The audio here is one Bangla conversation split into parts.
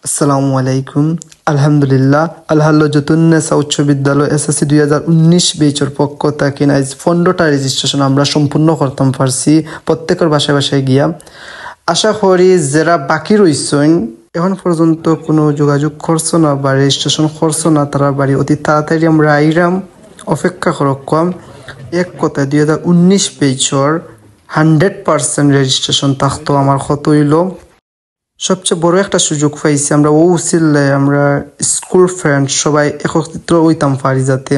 আসসালামু আলাইকুম। আলহামদুলিল্লাহ আল্লাহ যতুন্নেসা উচ্চ বিদ্যালয় এসএসসি 2019 বেচর পক্ষ থেকে আজ 15টা রেজিস্ট্রেশন আমরা সম্পূর্ণ করতাম পারছি প্রত্যেকের বাসায় বাসায় গিয়া। আশা করি যারা বাকি রয়েছেন এখন পর্যন্ত কোনো যোগাযোগ করছো না বা রেজিস্ট্রেশন করছো না তারা বাড়ি অতি তাড়াতাড়ি আমরা আইরাম অপেক্ষা করকাম। এক কথায় 2019 বেচর 100% রেজিস্ট্রেশন থাকতো আমার কত হইল। সবচেয়ে বড় একটা সুযোগ পাইছি আমরা ও উচিল্লে আমরা স্কুল ফ্রেন্ড সবাই একত্রিত হইতাম পারি, যাতে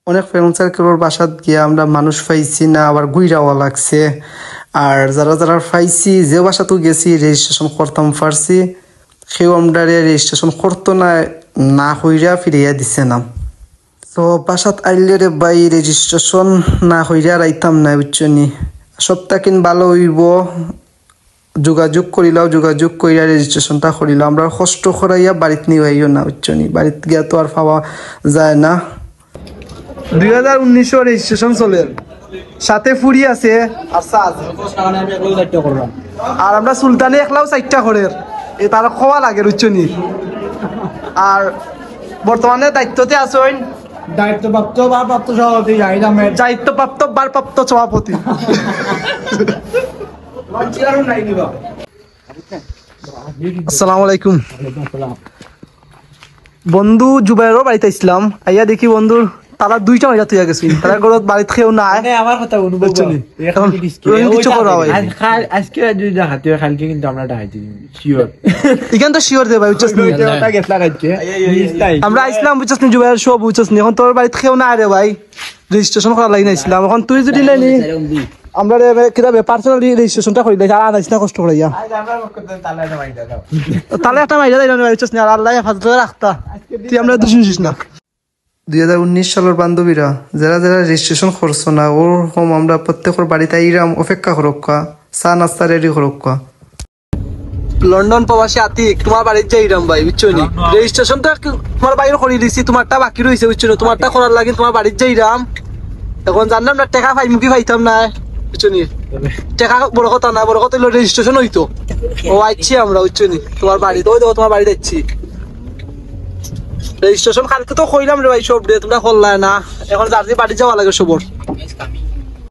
অনেক ফ্রেন্ড সার্কেলের বাসাত গিয়ে আমরা মানুষ পাইছি না আবার গুইরাওয়া লাগছে। আর যারা যারা পাইছি যে বাসাতো গেছি রেজিস্ট্রেশন করতাম পারছি সেও আমরা রেজিস্ট্রেশন করতো না না হইরা ফিরিয়া দিছে না। তো বাসাত আইলে রে ভাই রেজিস্ট্রেশন না হইরা রাইতাম না বুঝছনি। সপ্তাহ কিন ভালো হইব যোগাযোগ করিলাও, যোগাযোগ করিয়া রেজিস্ট্রেশনটা করিলাম। আমরা কষ্ট করাইয়া বাড়িতে নিয়ে আইও না বুঝছনি, বাড়িতে গিয়া তো আর পাওয়া যায় না। 2019 রেজিস্ট্রেশন চলে, সাথে ফুরি আছে আর সাজ আর আমরা সুলতানে একলাও 4টা ঘরের এ তার খাওয়া লাগে বুঝছনি। আর বর্তমানে দায়িত্বতে আছেন দায়িত্বপ্রাপ্ত ভারপ্রাপ্ত সভাপতি দায়িত্বপ্রাপ্ত ভারপ্রাপ্ত সভাপতি। আসসালামু আলাইকুম। বন্ধু জুবাইরও বাড়িতে ইসলাম আইয়া দেখি বন্ধুর তারা 2টা মাইরা তুইয়া গেছি, তারা ঘরত বাড়িতে খেয়েও নাই। আমার কথা অনুভব কিছু করা ভাই আজকে যদি দেখাতে হয় কালকে কিন্তু আমরা দেখাইছি শিওর এখান তো শিওর দে ভাই বুঝছস নি। আমরা আইসলাম বুঝছস নি জুবাইর সব বুঝছস নি, এখন তোর বাড়িতে খেয়েও নাই রে ভাই, রেজিস্ট্রেশন করা লাগি না ইসলাম। এখন তুই যদি নাইনি আমরা কিভাবে পার্সোনালি রেজিস্ট্রেশনটা করি দেখ, আর আইস না কষ্ট করাইয়া তাহলে একটা মাইরা দেয় না বুঝছস নি। আর আল্লাহ হেফাজতে রাখতা তুই আমরা দুজন নিস না। 2019 সালের বান্ধবীরা যারা যারা রেজিস্ট্রেশন করছো না ওরকম আমরা প্রত্যেকের বাড়িতে আইরাম অপেক্ষা করক্কা, চা নাস্তা রেডি করক্কা। লন্ডন প্রবাসী আতিক তোমার বাড়িতে যাইরাম ভাই বুঝছো নি। রেজিস্ট্রেশনটা তোমার বাইরে করে দিছি, তোমারটা বাকি রয়েছে বুঝছো না, তোমারটা করার লাগে তোমার বাড়িতে যাইরাম। এখন জানলাম না টাকা পাই মুখি পাইতাম না বুঝছো নি, টাকা বড় কথা না, বড় কথা হলো রেজিস্ট্রেশন হইতো। ও আইছি আমরা বুঝছো নি তোমার বাড়িতে, ওই দেখো তোমার বাড়িতে যাচ্ছি। রেজিস্ট্রেশন কালকে তো কইলাম রে ভাই সব রে, তোমরা করলা না, এখন যার বাড়ি যাওয়া লাগে সবর।